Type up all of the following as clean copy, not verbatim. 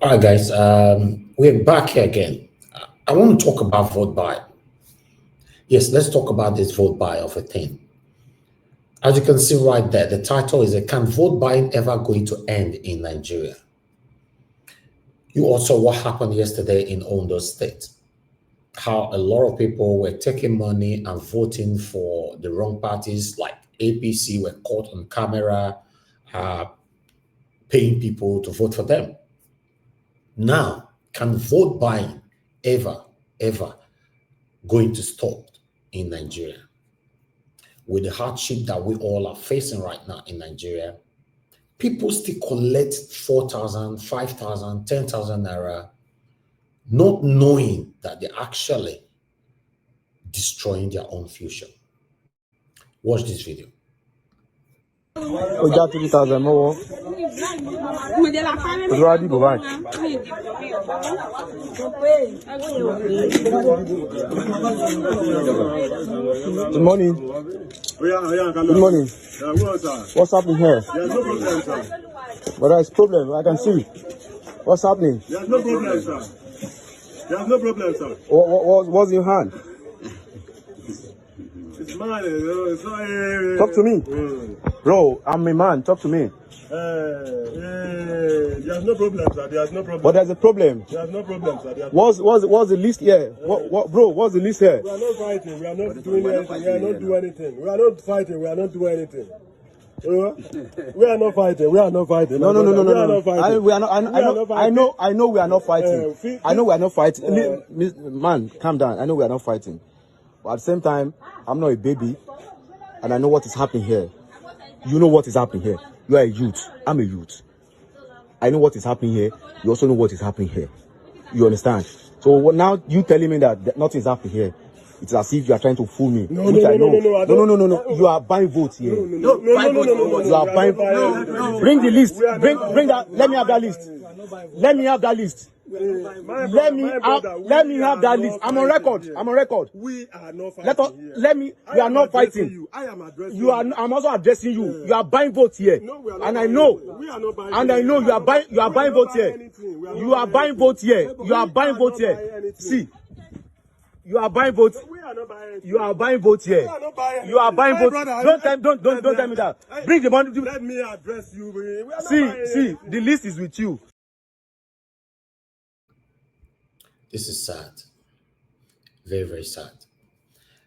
All right, guys, we're back here again. I want to talk about vote buy. Yes, let's talk about this vote buy of a thing. As you can see right there, the title is, Can Vote Buying Ever Going to End in Nigeria? You also what happened yesterday in Ondo State, how a lot of people were taking money and voting for the wrong parties, like APC were caught on camera, paying people to vote for them. Now, can vote buying ever going to stop in Nigeria? With the hardship that we all are facing right now in Nigeria, people still collect 4,000, 5,000, 10,000 naira, not knowing that they're actually destroying their own future. Watch this video. We got 3,000 more. Good morning. Good morning. What's happening here? There's no problem, sir. But there's problem. I can see. What's happening? There's no problem, sir. There's no problem, sir. What's in your hand? It's mine. It's not. Talk to me. Bro, I'm a man. Talk to me. There's no problem, sir. There's no problem. But there's a problem. There's no problem, sir. What's the list here? Bro, what's the list here? We are not fighting. We are not doing anything. We are not doing anything. We are not fighting. We are not doing anything. We are not fighting. We are not fighting. No. We are not fighting. I know we are not fighting. I know we are not fighting. Man, calm down. I know we are not fighting. But at the same time, I'm not a baby, and I know what is happening here. You know what is happening here. You are a youth. I'm a youth. I know what is happening here. You also know what is happening here. You understand? So now you telling me that nothing is happening here. It's as if you are trying to fool me. No. You are buying votes here. No. You are buying. No. Bring the list. Bring that. Let me have that list. Let me have that list. Let me have that list. I'm on record. We are not fighting. We are not fighting. I am addressing you. I'm also addressing you. You are buying votes here. No, we are not and buying. I know. We are not buying. And I know you are buying votes here. You are buying votes here. You are buying votes here. See. You are buying votes. You are buying votes here. You are buying votes. Don't tell me that. Bring the money. Let me address you. See, the list is with you. This is sad. Very, very sad.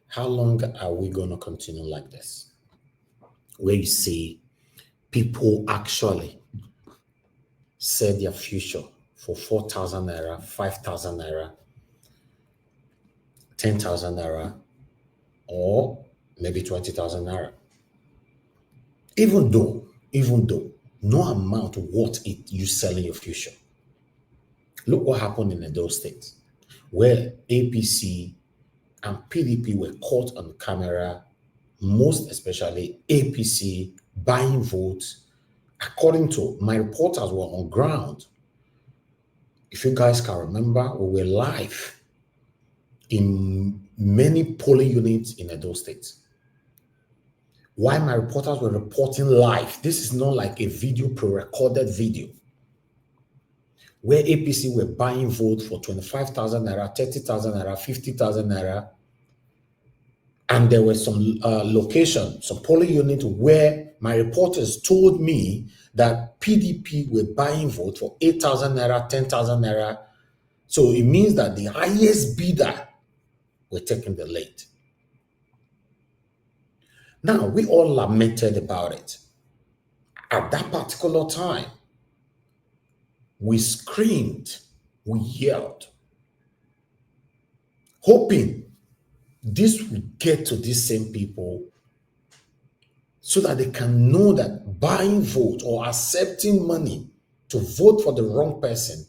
How long are we going to continue like this? Where you see people actually sell their future for 4,000 naira, 5,000 naira, 10,000 naira, or maybe 20,000 naira. Even though no amount worth it you selling your future. Look what happened in those states where APC and PDP were caught on camera, most especially APC buying votes. According to my reporters were on ground. If you guys can remember, we were live in many polling units in those states. Why my reporters were reporting live? This is not like a video, pre-recorded video, where APC were buying votes for 25,000 naira, 30,000 naira, 50,000 naira. And there were some locations, some polling units where my reporters told me that PDP were buying votes for 8,000 naira, 10,000 naira. So it means that the highest bidder were taking the lead. Now, we all lamented about it. At that particular time, we screamed, we yelled, hoping this would get to these same people so that they can know that buying vote or accepting money to vote for the wrong person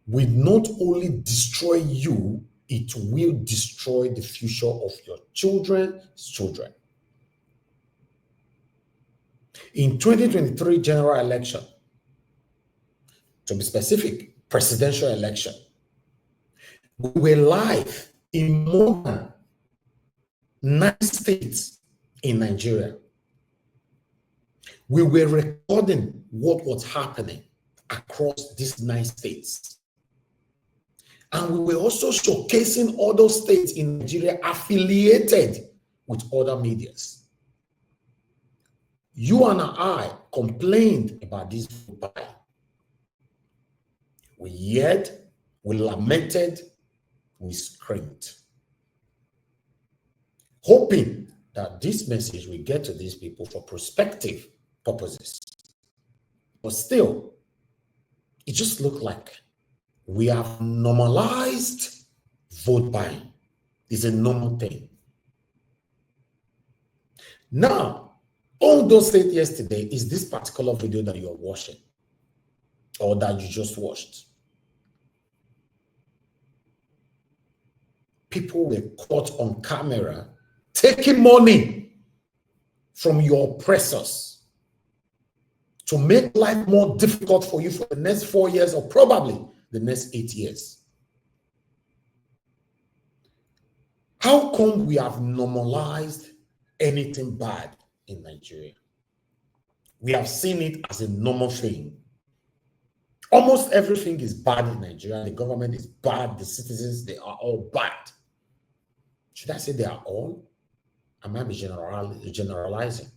will not only destroy you, it will destroy the future of your children's children. In 2023 general election, to be specific, presidential election, we were live in more than 9 states in Nigeria. We were recording what was happening. across these 9 states. And we were also showcasing other states in Nigeria affiliated with other medias. You and I complained about this vote buying. We yelled, we lamented, we screamed, hoping that this message will get to these people for prospective purposes. But still, it just looked like we have normalized vote buying. It's a normal thing. Now, all those said yesterday is this particular video that you're watching or that you just watched. People were caught on camera taking money from your oppressors to make life more difficult for you for the next 4 years or probably the next 8 years. How come we have normalized anything bad in Nigeria? We have seen it as a normal thing. Almost everything is bad in Nigeria. The government is bad. The citizens, they are all bad. Should I say they are all? I might be generalizing.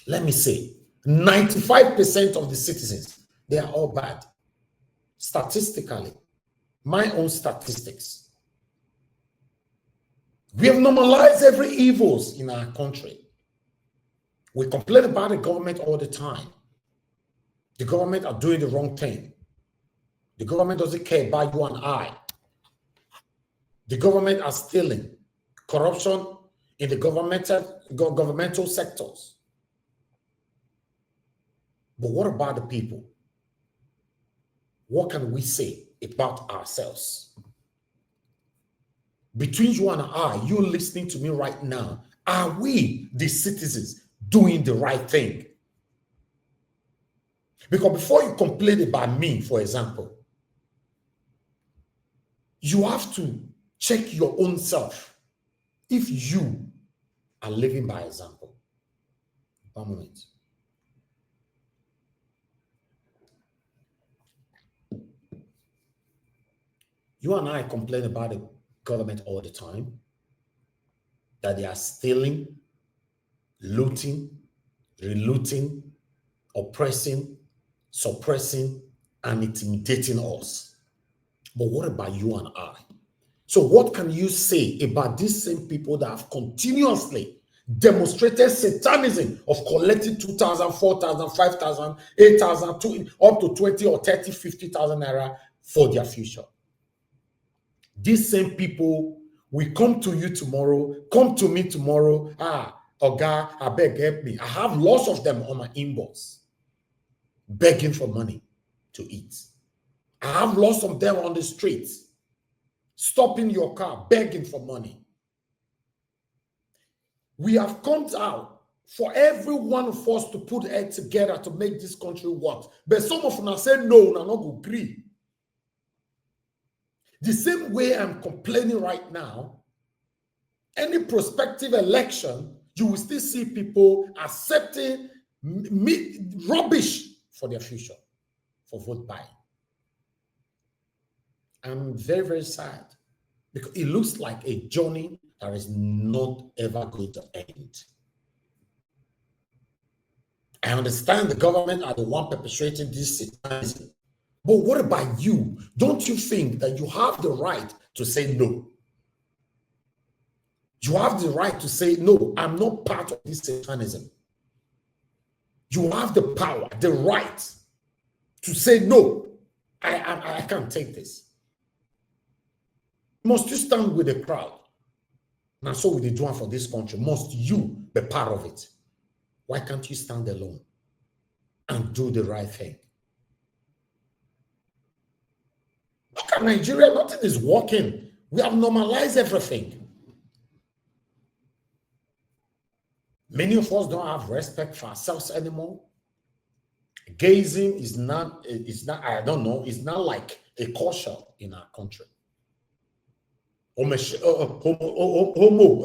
Let me say 95% of the citizens, they are all bad. Statistically, my own statistics. We have normalized every evils in our country. We complain about the government all the time. The government are doing the wrong thing. The government doesn't care about you and I. The government are stealing. Corruption in the governmental sectors. But what about the people? What can we say about ourselves? Between you and I, you listening to me right now, are we, the citizens, doing the right thing? Because before you complain about me, for example, you have to check your own self if you are living by example. 1 moment. You and I complain about the government all the time, that they are stealing, looting, relooting, oppressing, suppressing, and intimidating us. But what about you and I? So what can you say about these same people that have continuously demonstrated satanism of collecting 2,000, 4,000, 5,000, 8,000, up to 20 or 30, 50,000 naira for their future? These same people will come to you tomorrow, come to me tomorrow. Oga, I beg, help me. I have lots of them on my inbox, begging for money to eat. I have lots of them on the streets, stopping your car, begging for money. We have come out for every one of us to put heads together to make this country work. But some of us say no, I not agree. The same way I'm complaining right now, any prospective election, you will still see people accepting rubbish for their future, for vote buying. I'm very, very sad because it looks like a journey that is not ever going to end. I understand the government are the one perpetrating this satanism. But what about you? Don't you think that you have the right to say no? You have the right to say, no, I'm not part of this satanism. You have the power, the right to say, no, I can't take this. Must you stand with the crowd? Now, so with the doing for this country, must you be part of it? Why can't you stand alone and do the right thing? Look at Nigeria, nothing is working. We have normalized everything. Many of us don't have respect for ourselves anymore. Gazing is not, I don't know, it's not like a culture in our country. Homo,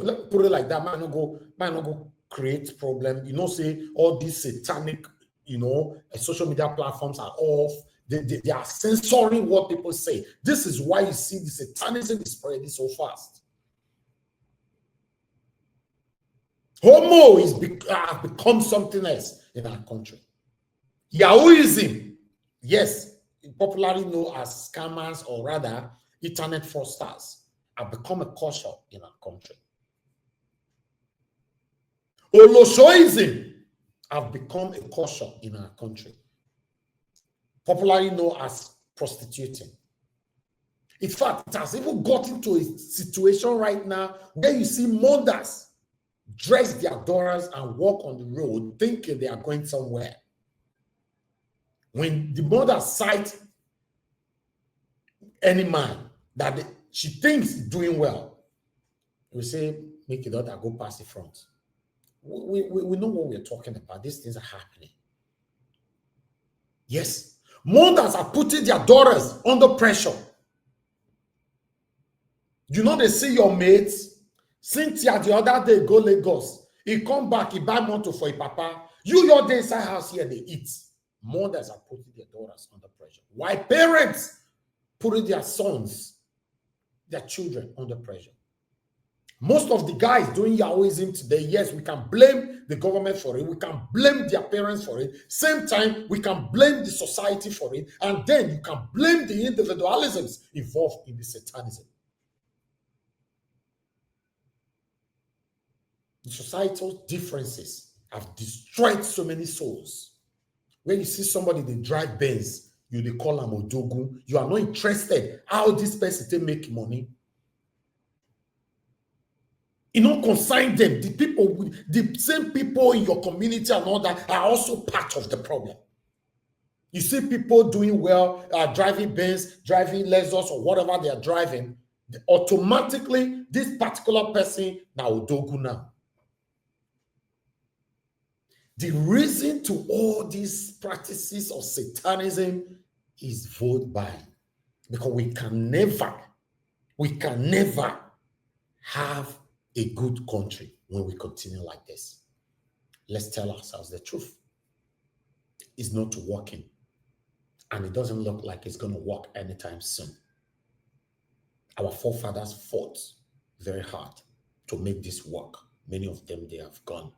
let's put it like that, might not go create problem. You know, say all this satanic social media platforms are off. They are censoring what people say. This is why you see the satanism is spreading so fast. Homo has become something else in our country. Yahooism, yes, popularly known as scammers, or rather internet fraudsters, have become a culture in our country. Oloshoism have become a culture in our country, popularly known as prostituting. In fact, it has even gotten to a situation right now where you see mothers dress their daughters and walk on the road thinking they are going somewhere. When the mother sights any man that she thinks is doing well, we say, make your daughter go past the front. We know what we're talking about. These things are happening. Yes, mothers are putting their daughters under pressure. They see your mates. Cynthia the other day go Lagos. He come back, he buy motor for his papa. Your day inside house here, they eat. Mothers are putting their daughters under pressure. Why parents putting their sons, their children under pressure? Most of the guys doing Yahooism today, yes, we can blame the government for it. We can blame their parents for it. Same time, we can blame the society for it. And then you can blame the individualisms involved in the satanism. The societal differences have destroyed so many souls. When you see somebody, they drive Benz, they call them Odogu. You are not interested how this person they make money. Consign them. The same people in your community and all that are also part of the problem. You see people doing well, driving Benz, driving Lexus, or whatever they are driving. Automatically, this particular person now Odogu now. The reason to all these practices of satanism is vote buying, because we can never have a good country when we continue like this. Let's tell ourselves the truth. It's not working, and it doesn't look like it's going to work anytime soon. Our forefathers fought very hard to make this work. Many of them, they have gone.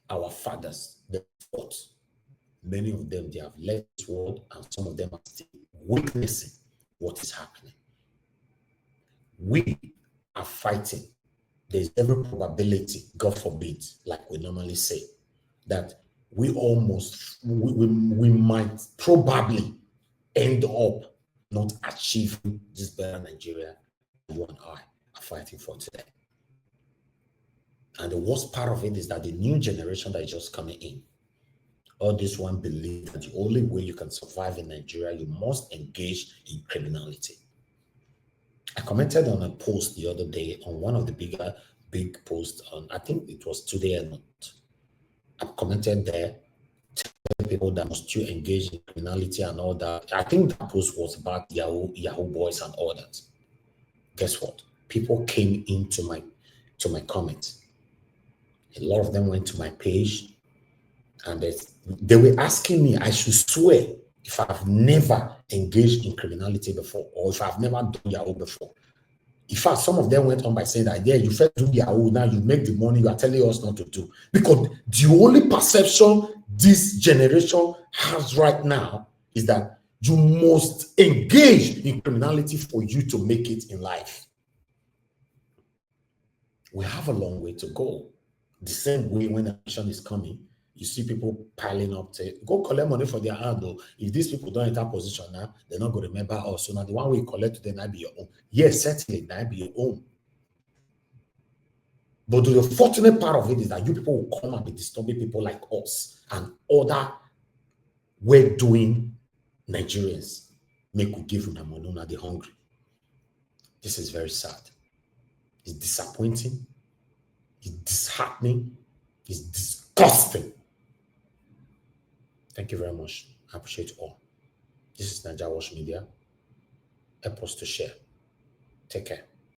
Our fathers, they fought. Many of them, they have left this world, and some of them are still witnessing what is happening. We are fighting. There's every probability, God forbid, like we normally say, that we might probably end up not achieving this better Nigeria you and I are fighting for today. And the worst part of it is that the new generation that is just coming in, all this one believe that the only way you can survive in Nigeria, you must engage in criminality. I commented on a post the other day on one of the big posts on, I think it was Today or Not. I commented there, telling people that must you engage in criminality and all that. I think that post was about Yahoo boys and all that. Guess what? People came into my comments. A lot of them went to my page, and they were asking me, I should swear if I've never engaged in criminality before, or if I've never done Yahoo before. In fact, some of them went on by saying that, yeah, you first do Yahoo, now you make the money you are telling us not to do. Because the only perception this generation has right now is that you must engage in criminality for you to make it in life. We have a long way to go. The same way when a nation is coming, you see people piling up to go collect money for their hand. Though, if these people don't enter position now, they're not going to remember us. So now the one we collect today might be your own. Yes, certainly, that might be your own. But the unfortunate part of it is that you people will come and be disturbing people like us and other well-doing Nigerians. Make we give them the money, now they're hungry. This is very sad. It's disappointing. It's disheartening. It's disgusting. Thank you very much. I appreciate all. This is NAIJA Watch Media. Help us to share. Take care.